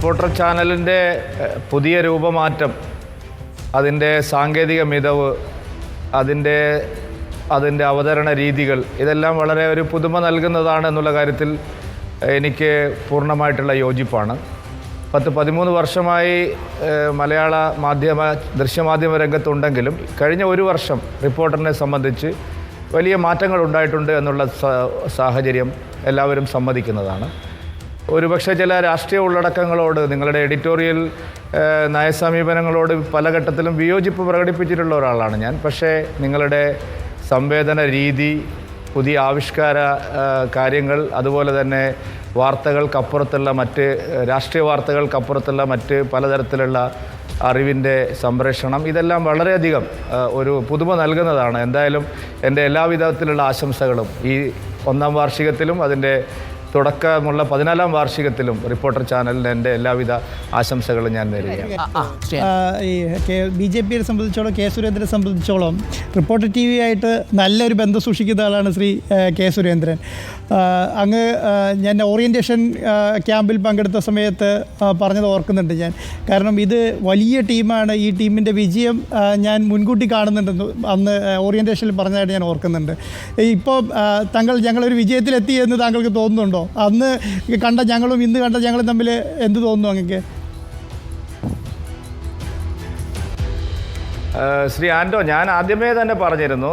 Reporter ചാനലിൻ്റെ പുതിയ രൂപമാറ്റം, അതിൻ്റെ സാങ്കേതിക മികവ്, അതിൻ്റെ അവതരണ രീതികൾ, ഇതെല്ലാം വളരെ ഒരു പുതുമ നൽകുന്നതാണ് എന്നുള്ള കാര്യത്തിൽ എനിക്ക് പൂർണ്ണമായിട്ടുള്ള യോജിപ്പാണ്. 13 വർഷമായി മലയാള ദൃശ്യമാധ്യമ രംഗത്തുണ്ടെങ്കിലും കഴിഞ്ഞ ഒരു വർഷം റിപ്പോർട്ടറിനെ സംബന്ധിച്ച് വലിയ മാറ്റങ്ങൾ ഉണ്ടായിട്ടുണ്ട് എന്നുള്ള സാഹചര്യം എല്ലാവരും സമ്മതിക്കുന്നതാണ്. ഒരുപക്ഷെ ചില രാഷ്ട്രീയ ഉള്ളടക്കങ്ങളോട്, നിങ്ങളുടെ എഡിറ്റോറിയൽ നയസമീപനങ്ങളോട് പല ഘട്ടത്തിലും വിയോജിപ്പ് പ്രകടിപ്പിച്ചിട്ടുള്ള ഒരാളാണ് ഞാൻ. പക്ഷേ നിങ്ങളുടെ സംവേദന രീതി, പുതിയ ആവിഷ്കാര കാര്യങ്ങൾ, അതുപോലെ തന്നെ വാർത്തകൾക്കപ്പുറത്തുള്ള മറ്റ് രാഷ്ട്രീയ വാർത്തകൾക്കപ്പുറത്തുള്ള മറ്റ് പലതരത്തിലുള്ള അറിവിൻ്റെ സംപ്രേഷണം, ഇതെല്ലാം വളരെയധികം ഒരു പുതുമ നൽകുന്നതാണ്. എന്തായാലും എൻ്റെ എല്ലാവിധത്തിലുള്ള ആശംസകളും ഈ 1ാം വാർഷികത്തിലും അതിൻ്റെ തുടക്കമുള്ള 14ാം വാർഷികത്തിലും റിപ്പോർട്ടർ ചാനലിന് എൻ്റെ എല്ലാവിധ ആശംസകളും ഞാൻ നേരുകയാണ്. ഈ BJPയെ സംബന്ധിച്ചോളം, കെ സുരേന്ദ്രനെ സംബന്ധിച്ചോളം റിപ്പോർട്ടർ TV ആയിട്ട് നല്ലൊരു ബന്ധം സൂക്ഷിക്കുന്ന ആളാണ് ശ്രീ കെ സുരേന്ദ്രൻ. അങ്ങ് ഞാൻ ഓറിയൻറ്റേഷൻ ക്യാമ്പിൽ പങ്കെടുത്ത സമയത്ത് പറഞ്ഞത് ഓർക്കുന്നുണ്ട് ഞാൻ. കാരണം ഇത് വലിയ ടീമാണ്, ഈ ടീമിൻ്റെ വിജയം ഞാൻ മുൻകൂട്ടി കാണുന്നുണ്ടെന്ന് അന്ന് ഓറിയൻറ്റേഷനിൽ പറഞ്ഞതായിട്ട് ഞാൻ ഓർക്കുന്നുണ്ട്. ഇപ്പോൾ ഞങ്ങളൊരു വിജയത്തിലെത്തി എന്ന് താങ്കൾക്ക് തോന്നുന്നുണ്ടോ? അന്ന് കണ്ട ഞങ്ങളും ഇന്ന് കണ്ട ഞങ്ങളും തമ്മിൽ എന്ത് തോന്നുന്നു അങ്ങക്ക്? ശ്രീ ആൻഡോ, ഞാൻ ആദ്യമേ തന്നെ പറഞ്ഞിരുന്നു,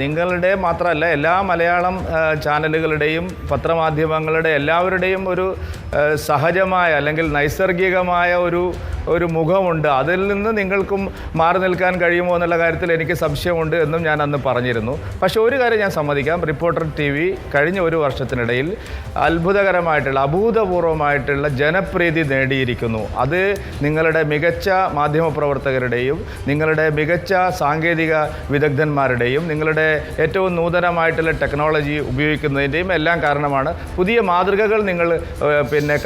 നിങ്ങളുടെ മാത്രമല്ല എല്ലാ മലയാളം ചാനലുകളുടെയും പത്രമാധ്യമങ്ങളുടെ എല്ലാവരുടെയും ഒരു സഹജമായ അല്ലെങ്കിൽ നൈസർഗികമായ ഒരു മുഖമുണ്ട്. അതിൽ നിന്ന് നിങ്ങൾക്കും മാറി നിൽക്കാൻ കഴിയുമോ എന്നുള്ള കാര്യത്തിൽ എനിക്ക് സംശയമുണ്ട് എന്നും ഞാൻ അന്ന് പറഞ്ഞിരുന്നു. പക്ഷേ ഒരു കാര്യം ഞാൻ സമ്മതിക്കാം, റിപ്പോർട്ടർ TV കഴിഞ്ഞ ഒരു വർഷത്തിനിടയിൽ അഭൂതപൂർവമായിട്ടുള്ള ജനപ്രീതി നേടിയിരിക്കുന്നു. അത് നിങ്ങളുടെ മികച്ച മാധ്യമപ്രവർത്തകരുടെയും നിങ്ങളുടെ മികച്ച സാങ്കേതിക വിദഗ്ധന്മാരുടെയും നിങ്ങളുടെ ഏറ്റവും നൂതനമായിട്ടുള്ള ടെക്നോളജി ഉപയോഗിക്കുന്നതിൻ്റെയും എല്ലാം കാരണമാണ്. പുതിയ മാതൃകകൾ നിങ്ങൾ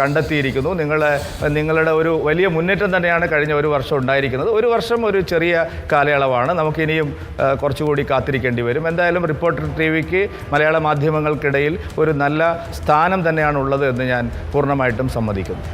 കണ്ടെത്തിയിരിക്കുന്നു. നിങ്ങളുടെ ഒരു വലിയ മുന്നേറ്റം തന്നെയാണ് കഴിഞ്ഞ ഒരു വർഷം ഉണ്ടായിരിക്കുന്നത്. ഒരു വർഷം ഒരു ചെറിയ കാലയളവാണ്, നമുക്കിനിയും കുറച്ചുകൂടി കാത്തിരിക്കേണ്ടി വരും. എന്തായാലും റിപ്പോർട്ടർ TVക്ക് മലയാള മാധ്യമങ്ങൾക്കിടയിൽ ഒരു നല്ല സ്ഥാനം തന്നെയാണ് ഉള്ളത് എന്ന് ഞാൻ പൂർണ്ണമായിട്ടും സമ്മതിക്കുന്നു.